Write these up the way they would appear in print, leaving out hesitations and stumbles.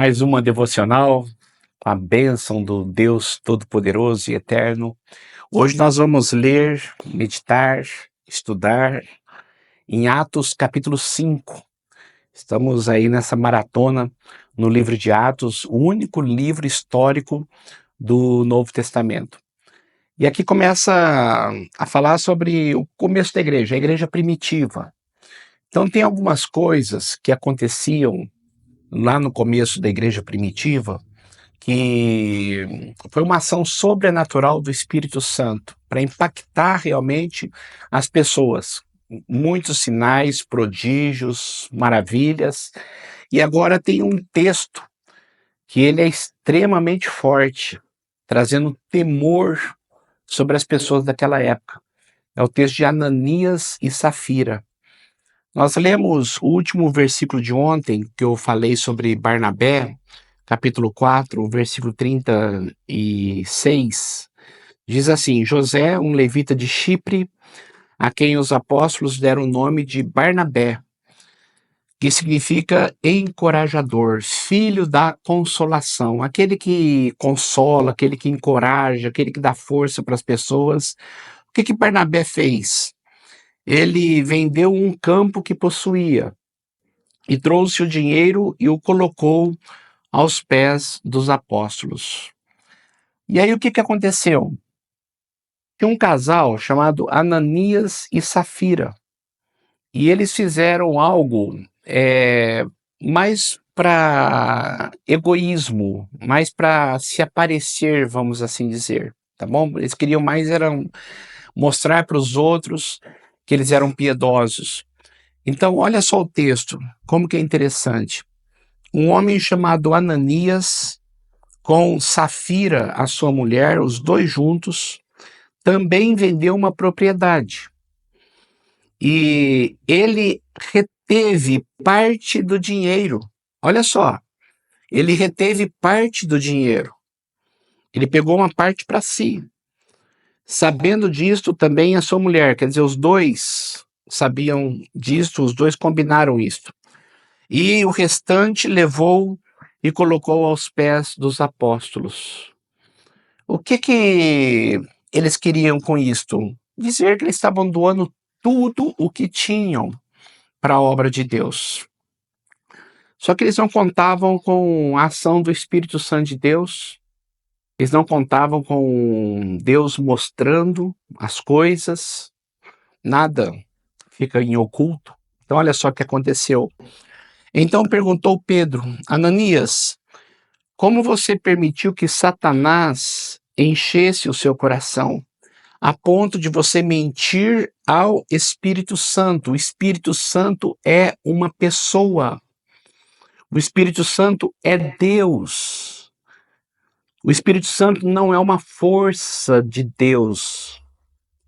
Mais uma devocional com a bênção do Deus Todo-Poderoso e Eterno. Hoje nós vamos ler, meditar, estudar em Atos capítulo 5. Estamos aí nessa maratona no livro de Atos, o único livro histórico do Novo Testamento. E aqui começa a falar sobre o começo da igreja, a igreja primitiva. Então tem algumas coisas que aconteciam lá no começo da igreja primitiva, que foi uma ação sobrenatural do Espírito Santo para impactar realmente as pessoas. Muitos sinais, prodígios, maravilhas. E agora tem um texto que ele é extremamente forte, trazendo temor sobre as pessoas daquela época. É o texto de Ananias e Safira. Nós lemos o último versículo de ontem, que eu falei sobre Barnabé, capítulo 4, versículo 36. Diz assim: José, um levita de Chipre, a quem os apóstolos deram o nome de Barnabé, que significa encorajador, filho da consolação, aquele que consola, aquele que encoraja, aquele que dá força para as pessoas. O que Barnabé fez? Ele vendeu um campo que possuía e trouxe o dinheiro e o colocou aos pés dos apóstolos. E aí o que aconteceu? Tinha um casal chamado Ananias e Safira, e eles fizeram algo mais para egoísmo, mais para se aparecer, vamos assim dizer, tá bom? Eles queriam mais mostrar para os outros que eles eram piedosos. Então, olha só o texto, como que é interessante. Um homem chamado Ananias, com Safira, a sua mulher, os dois juntos, também vendeu uma propriedade. E ele reteve parte do dinheiro. Olha só, ele reteve parte do dinheiro. Ele pegou uma parte para si. Sabendo disto, também a sua mulher, quer dizer, os dois sabiam disto, os dois combinaram isto. E o restante levou e colocou aos pés dos apóstolos. O que eles queriam com isto? Dizer que eles estavam doando tudo o que tinham para a obra de Deus. Só que eles não contavam com a ação do Espírito Santo de Deus, eles não contavam com Deus mostrando as coisas, nada fica em oculto. Então olha só o que aconteceu. Então perguntou Pedro: Ananias, como você permitiu que Satanás enchesse o seu coração, a ponto de você mentir ao Espírito Santo? O Espírito Santo é uma pessoa. O Espírito Santo é Deus. O Espírito Santo não é uma força de Deus.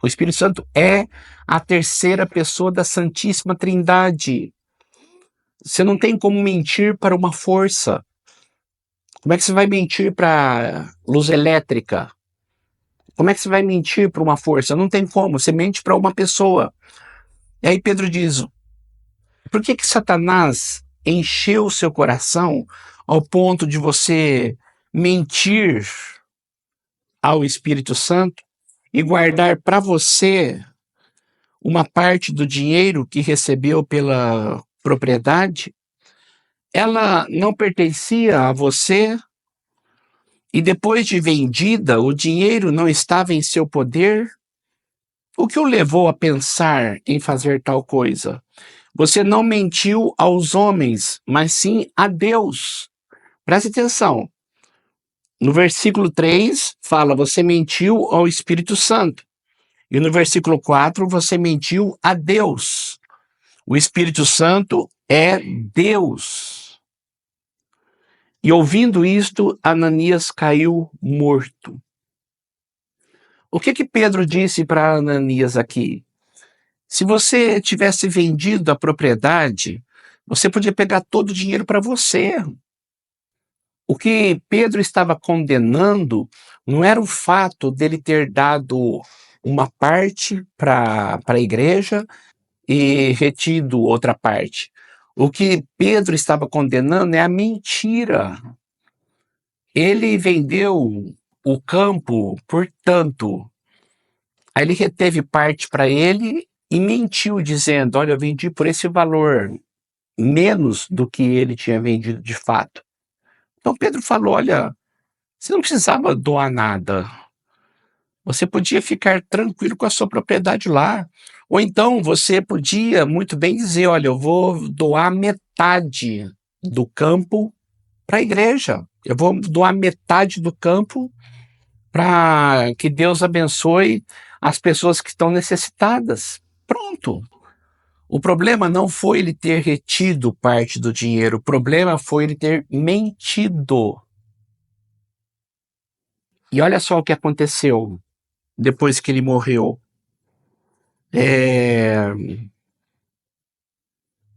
O Espírito Santo é a terceira pessoa da Santíssima Trindade. Você não tem como mentir para uma força. Como é que você vai mentir para luz elétrica? Como é que você vai mentir para uma força? Não tem como, você mente para uma pessoa. E aí Pedro diz: por que Satanás encheu o seu coração ao ponto de você mentir ao Espírito Santo e guardar para você uma parte do dinheiro que recebeu pela propriedade? Ela não pertencia a você, e depois de vendida, o dinheiro não estava em seu poder? O que o levou a pensar em fazer tal coisa? Você não mentiu aos homens, mas sim a Deus. Preste atenção. No versículo 3, fala: você mentiu ao Espírito Santo. E no versículo 4, você mentiu a Deus. O Espírito Santo é Deus. E ouvindo isto, Ananias caiu morto. O que Pedro disse para Ananias aqui? Se você tivesse vendido a propriedade, você podia pegar todo o dinheiro para você. O que Pedro estava condenando não era o fato dele ter dado uma parte para a igreja e retido outra parte. O que Pedro estava condenando é a mentira. Ele vendeu o campo por tanto. Aí ele reteve parte para ele e mentiu, dizendo: olha, eu vendi por esse valor, menos do que ele tinha vendido de fato. Então Pedro falou: olha, você não precisava doar nada. Você podia ficar tranquilo com a sua propriedade lá. Ou então você podia muito bem dizer: olha, eu vou doar metade do campo para a igreja. Eu vou doar metade do campo para que Deus abençoe as pessoas que estão necessitadas. Pronto. O problema não foi ele ter retido parte do dinheiro, o problema foi ele ter mentido. E olha só o que aconteceu depois que ele morreu.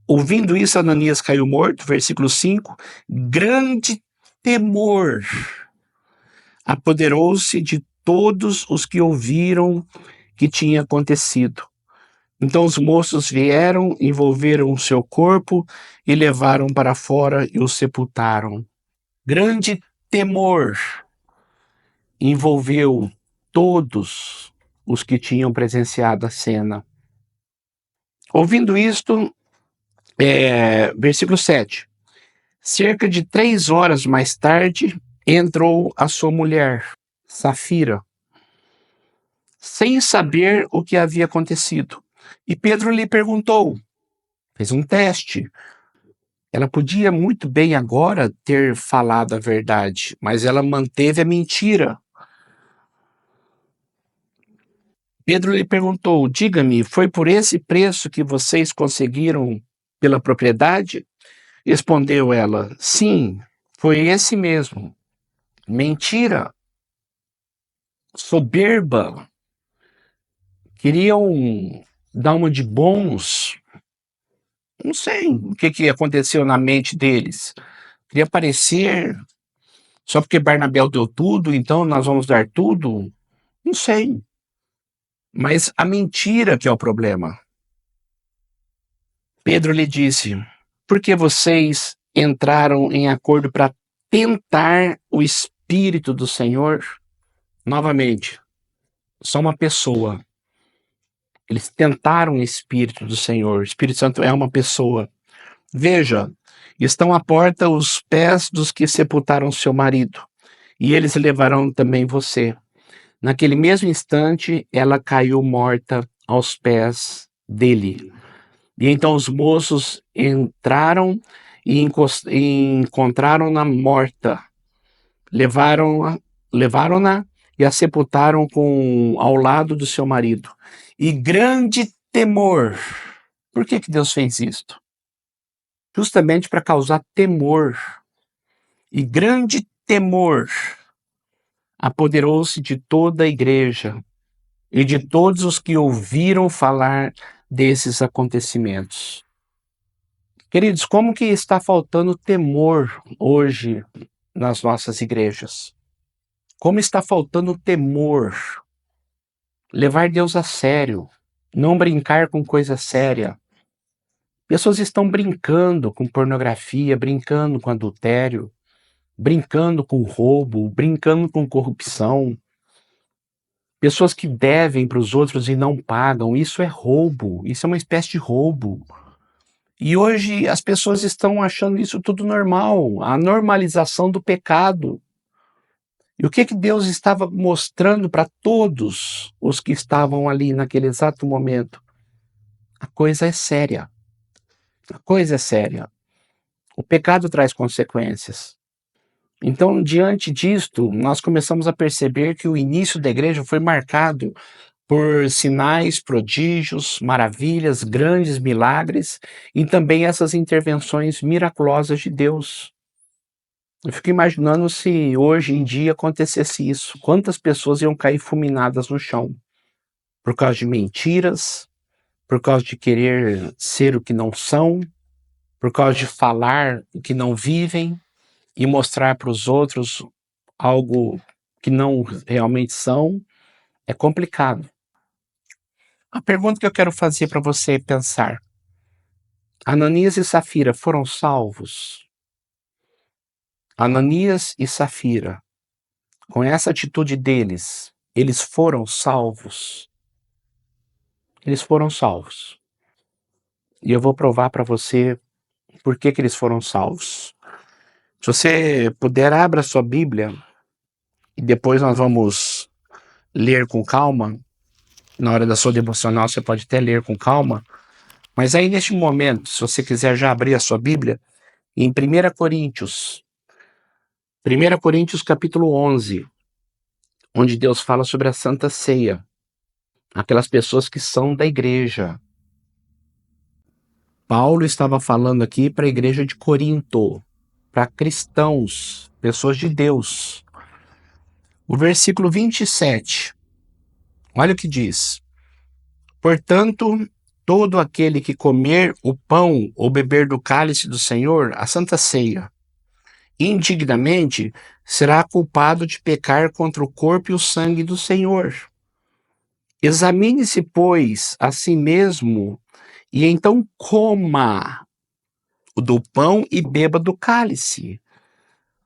Ouvindo isso, Ananias caiu morto, versículo 5. Grande temor apoderou-se de todos os que ouviram que tinha acontecido. Então os moços vieram, envolveram o seu corpo e levaram para fora e o sepultaram. Grande temor envolveu todos os que tinham presenciado a cena. Ouvindo isto, versículo 7. Cerca de 3 horas mais tarde, entrou a sua mulher, Safira, sem saber o que havia acontecido. E Pedro lhe perguntou, fez um teste. Ela podia muito bem agora ter falado a verdade, mas ela manteve a mentira. Pedro lhe perguntou, diga-me, foi por esse preço que vocês conseguiram pela propriedade? Respondeu ela, sim, foi esse mesmo. Mentira, soberba, queriam dar uma de bons. Não sei o que aconteceu na mente deles. Queria parecer, só porque Barnabé deu tudo, então nós vamos dar tudo? Não sei. Mas a mentira que é o problema. Pedro lhe disse, por que vocês entraram em acordo para tentar o Espírito do Senhor? Novamente, só uma pessoa. Eles tentaram o Espírito do Senhor. O Espírito Santo é uma pessoa. Veja, estão à porta os pés dos que sepultaram seu marido, e eles levarão também você. Naquele mesmo instante, ela caiu morta aos pés dele. E então os moços entraram e encontraram-na morta. Levaram-na e a sepultaram ao lado do seu marido. E grande temor. Por que Deus fez isto? Justamente para causar temor. E grande temor apoderou-se de toda a igreja e de todos os que ouviram falar desses acontecimentos. Queridos, como que está faltando temor hoje nas nossas igrejas? Como está faltando temor? Levar Deus a sério, não brincar com coisa séria. Pessoas estão brincando com pornografia, brincando com adultério, brincando com roubo, brincando com corrupção. Pessoas que devem para os outros e não pagam, isso é roubo, isso é uma espécie de roubo. E hoje as pessoas estão achando isso tudo normal, a normalização do pecado. E o que Deus estava mostrando para todos os que estavam ali naquele exato momento? A coisa é séria. A coisa é séria. O pecado traz consequências. Então, diante disto, nós começamos a perceber que o início da igreja foi marcado por sinais, prodígios, maravilhas, grandes milagres e também essas intervenções miraculosas de Deus. Eu fico imaginando se hoje em dia acontecesse isso. Quantas pessoas iam cair fulminadas no chão? Por causa de mentiras, por causa de querer ser o que não são, por causa de falar o que não vivem e mostrar para os outros algo que não realmente são. É complicado. A pergunta que eu quero fazer para você pensar: Ananias e Safira foram salvos? Ananias e Safira, com essa atitude deles, eles foram salvos? Eles foram salvos. E eu vou provar para você por que eles foram salvos. Se você puder, abra sua Bíblia e depois nós vamos ler com calma. Na hora da sua devocional você pode até ler com calma. Mas aí neste momento, se você quiser já abrir a sua Bíblia, em 1 Coríntios. 1 Coríntios capítulo 11, onde Deus fala sobre a Santa Ceia. Aquelas pessoas que são da igreja. Paulo estava falando aqui para a igreja de Corinto, para cristãos, pessoas de Deus. O versículo 27, olha o que diz. Portanto, todo aquele que comer o pão ou beber do cálice do Senhor, a Santa Ceia, indignamente, será culpado de pecar contra o corpo e o sangue do Senhor. Examine-se, pois, a si mesmo, e então coma do pão e beba do cálice.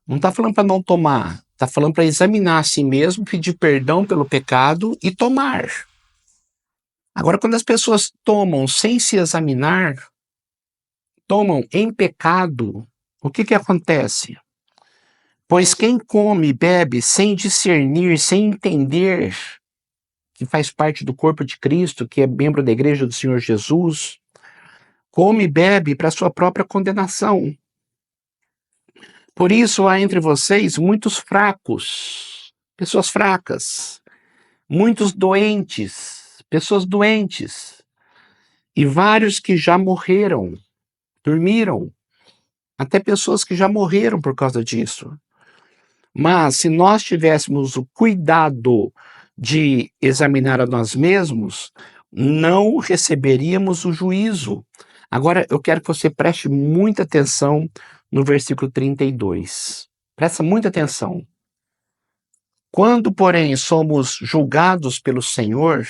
Não está falando para não tomar, está falando para examinar a si mesmo, pedir perdão pelo pecado e tomar. Agora, quando as pessoas tomam sem se examinar, tomam em pecado, o que acontece? Pois quem come e bebe sem discernir, sem entender que faz parte do corpo de Cristo, que é membro da igreja do Senhor Jesus, come e bebe para sua própria condenação. Por isso há entre vocês muitos fracos, pessoas fracas, muitos doentes, pessoas doentes, e vários que já morreram, dormiram, até pessoas que já morreram por causa disso. Mas se nós tivéssemos o cuidado de examinar a nós mesmos, não receberíamos o juízo. Agora eu quero que você preste muita atenção no versículo 32. Presta muita atenção. Quando, porém, somos julgados pelo Senhor,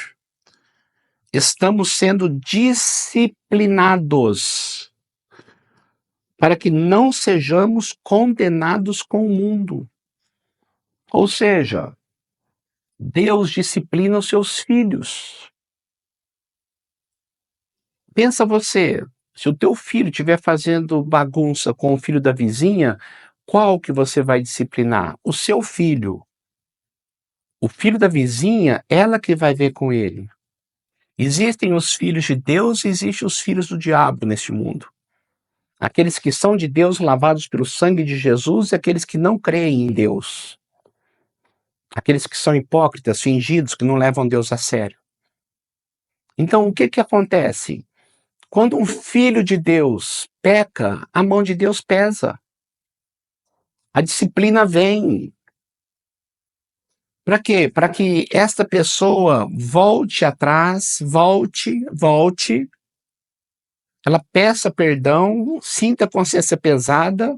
estamos sendo disciplinados para que não sejamos condenados com o mundo. Ou seja, Deus disciplina os seus filhos. Pensa você, se o teu filho estiver fazendo bagunça com o filho da vizinha, qual que você vai disciplinar? O seu filho. O filho da vizinha, ela que vai ver com ele. Existem os filhos de Deus e existem os filhos do diabo neste mundo. Aqueles que são de Deus lavados pelo sangue de Jesus e aqueles que não creem em Deus. Aqueles que são hipócritas, fingidos, que não levam Deus a sério. Então, o que acontece? Quando um filho de Deus peca, a mão de Deus pesa. A disciplina vem. Para quê? Para que esta pessoa volte atrás, volte, ela peça perdão, sinta a consciência pesada,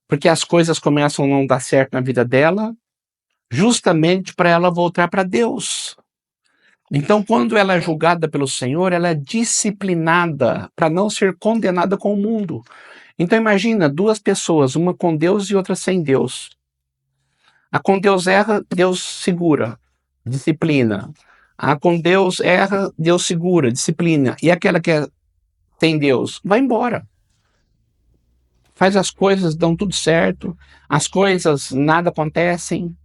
porque as coisas começam a não dar certo na vida dela, justamente para ela voltar para Deus. Então, quando ela é julgada pelo Senhor, ela é disciplinada para não ser condenada com o mundo. Então, imagina duas pessoas, uma com Deus e outra sem Deus. A com Deus erra, Deus segura, disciplina. A com Deus erra, Deus segura, disciplina. E aquela que tem Deus, vai embora. Faz as coisas, dão tudo certo, as coisas, nada acontecem.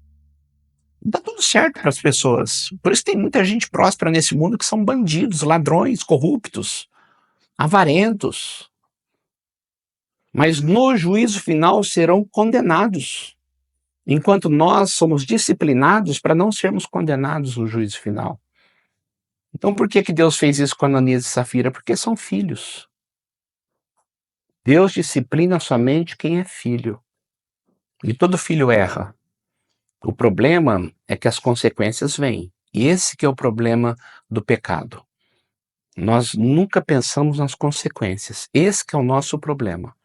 Dá tudo certo para as pessoas. Por isso tem muita gente próspera nesse mundo que são bandidos, ladrões, corruptos, avarentos. Mas no juízo final serão condenados. Enquanto nós somos disciplinados para não sermos condenados no juízo final. Então por que Deus fez isso com Ananias e Safira? Porque são filhos. Deus disciplina somente quem é filho. E todo filho erra. O problema é que as consequências vêm. E esse que é o problema do pecado. Nós nunca pensamos nas consequências. Esse que é o nosso problema.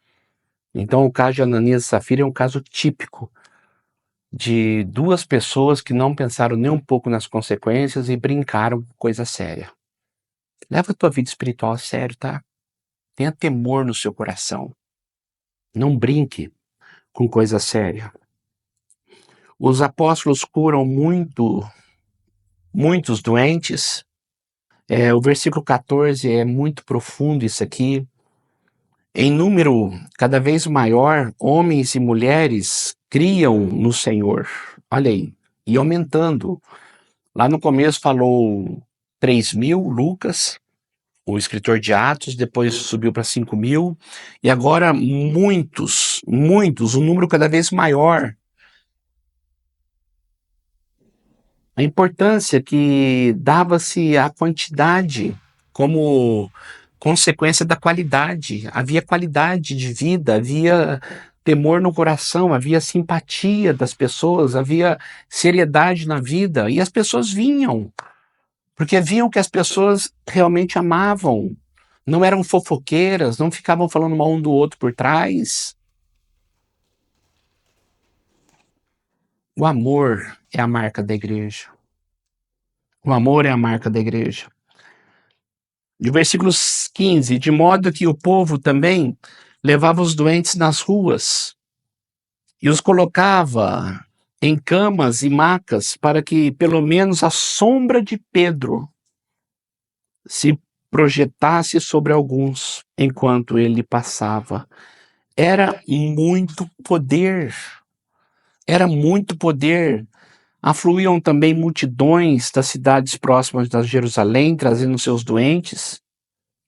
Então o caso de Ananias e Safira é um caso típico de duas pessoas que não pensaram nem um pouco nas consequências e brincaram com coisa séria. Leva a tua vida espiritual a sério, tá? Tenha temor no seu coração. Não brinque com coisa séria. Os apóstolos curam muitos doentes. O versículo 14 é muito profundo isso aqui. Em número cada vez maior, homens e mulheres criam no Senhor. Olha aí, e aumentando. Lá no começo falou 3.000, Lucas, o escritor de Atos, depois subiu para 5.000, e agora muitos, um número cada vez maior. A importância que dava-se à quantidade como consequência da qualidade. Havia qualidade de vida, havia temor no coração, havia simpatia das pessoas, havia seriedade na vida. E as pessoas vinham, porque viam que as pessoas realmente amavam. Não eram fofoqueiras, não ficavam falando mal um do outro por trás. O amor é a marca da igreja. O amor é a marca da igreja. De versículos 15, de modo que o povo também levava os doentes nas ruas e os colocava em camas e macas para que pelo menos a sombra de Pedro se projetasse sobre alguns enquanto ele passava. Era muito poder. Era muito poder. Afluíam também multidões das cidades próximas de Jerusalém, trazendo seus doentes,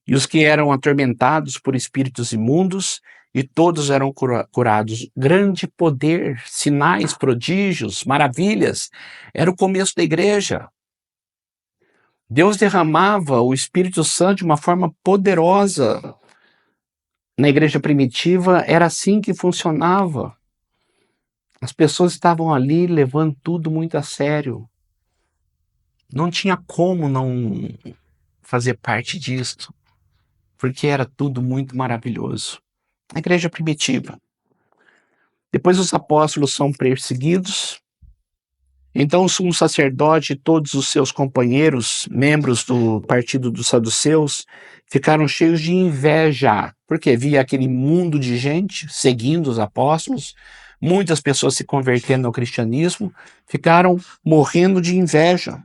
e os que eram atormentados por espíritos imundos, e todos eram curados. Grande poder, sinais, prodígios, maravilhas. Era o começo da igreja. Deus derramava o Espírito Santo de uma forma poderosa. Na igreja primitiva, era assim que funcionava. As pessoas estavam ali levando tudo muito a sério. Não tinha como não fazer parte disso, porque era tudo muito maravilhoso. A igreja primitiva. Depois os apóstolos são perseguidos. Então o sumo sacerdote e todos os seus companheiros, membros do partido dos saduceus, ficaram cheios de inveja, porque via aquele mundo de gente seguindo os apóstolos, muitas pessoas se convertendo ao cristianismo, ficaram morrendo de inveja.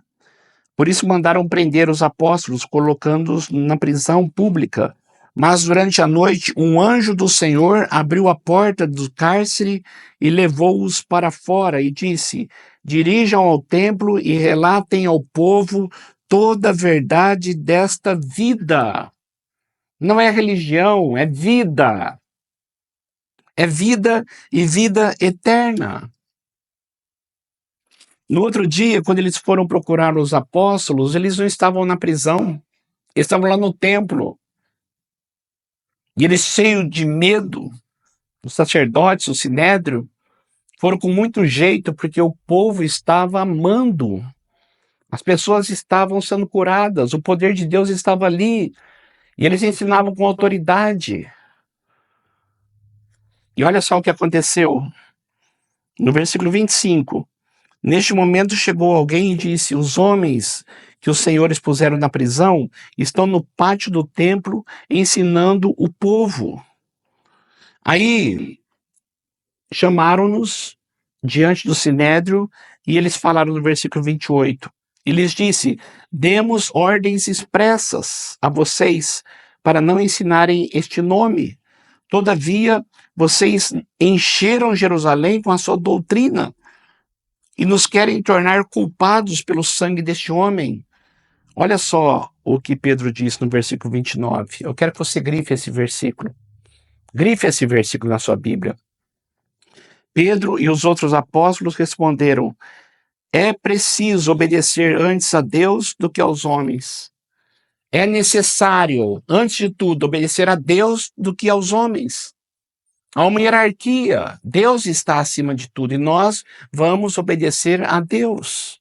Por isso mandaram prender os apóstolos, colocando-os na prisão pública. Mas durante a noite, um anjo do Senhor abriu a porta do cárcere e levou-os para fora e disse: dirijam ao templo e relatem ao povo toda a verdade desta vida. Não é religião, é vida. É vida e vida eterna. No outro dia, quando eles foram procurar os apóstolos, eles não estavam na prisão, eles estavam lá no templo. E eles, cheios de medo, os sacerdotes, o sinédrio, foram com muito jeito, porque o povo estava amando. As pessoas estavam sendo curadas, o poder de Deus estava ali. E eles ensinavam com autoridade. E olha só o que aconteceu. No versículo 25. Neste momento chegou alguém e disse: os homens que os senhores puseram na prisão estão no pátio do templo ensinando o povo. Aí chamaram-nos diante do sinédrio e eles falaram no versículo 28. E lhes disse: demos ordens expressas a vocês para não ensinarem este nome. Todavia, vocês encheram Jerusalém com a sua doutrina e nos querem tornar culpados pelo sangue deste homem. Olha só o que Pedro diz no versículo 29. Eu quero que você grife esse versículo. Grife esse versículo na sua Bíblia. Pedro e os outros apóstolos responderam: é preciso obedecer antes a Deus do que aos homens. É necessário, antes de tudo, obedecer a Deus do que aos homens. Há uma hierarquia. Deus está acima de tudo e nós vamos obedecer a Deus.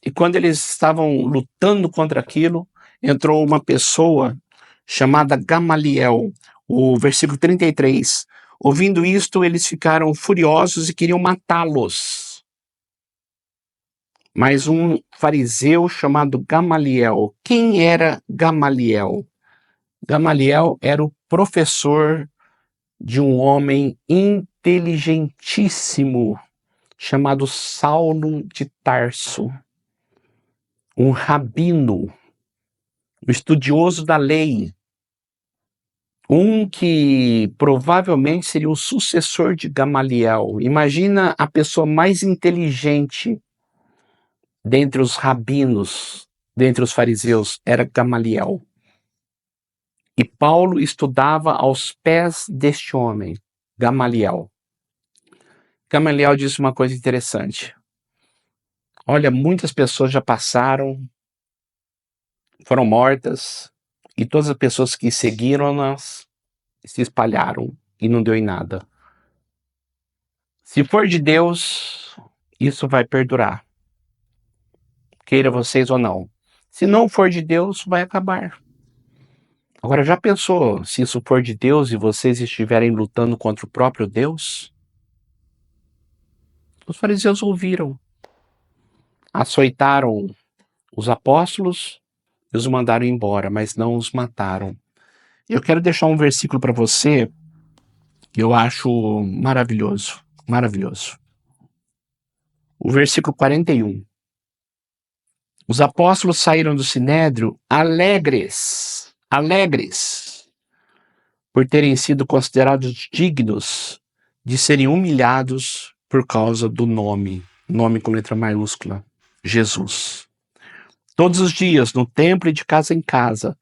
E quando eles estavam lutando contra aquilo, entrou uma pessoa chamada Gamaliel, o versículo 33. Ouvindo isto, eles ficaram furiosos e queriam matá-los. Mas um fariseu chamado Gamaliel. Quem era Gamaliel? Gamaliel era o professor de um homem inteligentíssimo chamado Saulo de Tarso, um rabino, um estudioso da lei, um que provavelmente seria o sucessor de Gamaliel. Imagina a pessoa mais inteligente dentre os rabinos, dentre os fariseus, era Gamaliel. E Paulo estudava aos pés deste homem, Gamaliel. Gamaliel disse uma coisa interessante. Olha, muitas pessoas já passaram, foram mortas, e todas as pessoas que seguiram-nas se espalharam e não deu em nada. Se for de Deus, isso vai perdurar, queira vocês ou não. Se não for de Deus, vai acabar. Agora, já pensou se isso for de Deus e vocês estiverem lutando contra o próprio Deus? Os fariseus ouviram, açoitaram os apóstolos e os mandaram embora, mas não os mataram. Eu quero deixar um versículo para você que eu acho maravilhoso, maravilhoso. O versículo 41. Os apóstolos saíram do sinédrio alegres, por terem sido considerados dignos de serem humilhados por causa do nome com letra maiúscula, Jesus. Todos os dias, no templo e de casa em casa,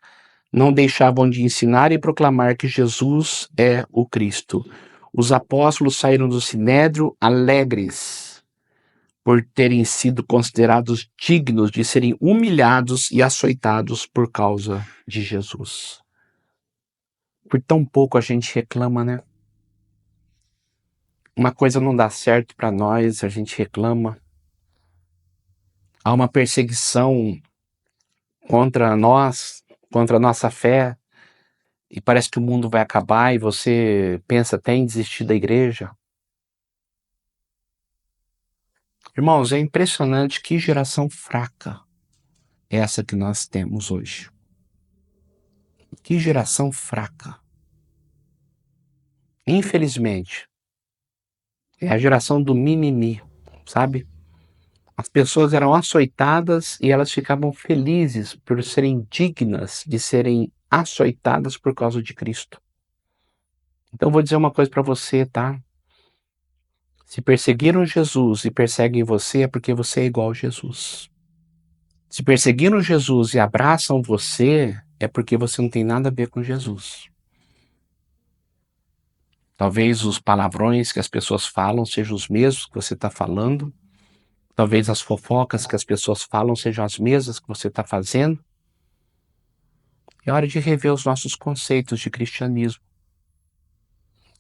não deixavam de ensinar e proclamar que Jesus é o Cristo. Os apóstolos saíram do sinédrio alegres por terem sido considerados dignos de serem humilhados e açoitados por causa de Jesus. Por tão pouco a gente reclama, né? Uma coisa não dá certo para nós, a gente reclama. Há uma perseguição contra nós, contra a nossa fé, e parece que o mundo vai acabar e você pensa até em desistir da igreja. Irmãos, é impressionante que geração fraca é essa que nós temos hoje. Que geração fraca. Infelizmente, é a geração do mimimi, sabe? As pessoas eram açoitadas e elas ficavam felizes por serem dignas de serem açoitadas por causa de Cristo. Então vou dizer uma coisa para você, tá? Se perseguiram Jesus e perseguem você é porque você é igual a Jesus. Se perseguiram Jesus e abraçam você é porque você não tem nada a ver com Jesus. Talvez os palavrões que as pessoas falam sejam os mesmos que você está falando. Talvez as fofocas que as pessoas falam sejam as mesmas que você está fazendo. É hora de rever os nossos conceitos de cristianismo.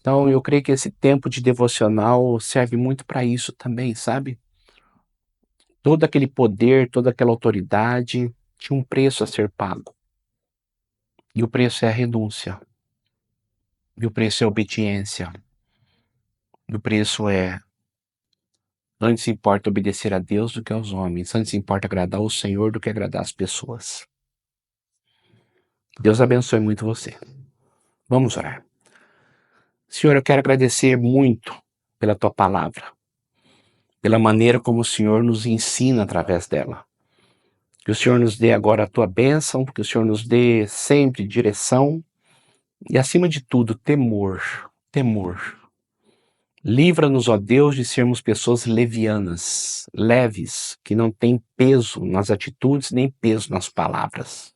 Então, eu creio que esse tempo de devocional serve muito para isso também, sabe? Todo aquele poder, toda aquela autoridade tinha um preço a ser pago. E o preço é a renúncia. E o preço é a obediência. E o preço é: antes importa obedecer a Deus do que aos homens. Antes importa agradar o Senhor do que agradar as pessoas. Deus abençoe muito você. Vamos orar. Senhor, eu quero agradecer muito pela tua palavra, pela maneira como o Senhor nos ensina através dela. Que o Senhor nos dê agora a tua bênção, que o Senhor nos dê sempre direção e, acima de tudo, temor. Livra-nos, ó Deus, de sermos pessoas levianas, leves, que não têm peso nas atitudes nem peso nas palavras.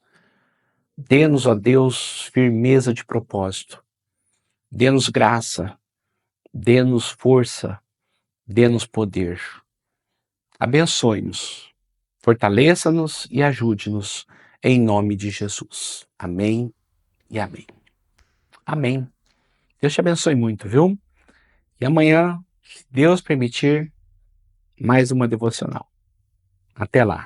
Dê-nos, ó Deus, firmeza de propósito. Dê-nos graça, dê-nos força, dê-nos poder. Abençoe-nos, fortaleça-nos e ajude-nos, em nome de Jesus. Amém e amém. Amém. Deus te abençoe muito, viu? E amanhã, se Deus permitir, mais uma devocional. Até lá.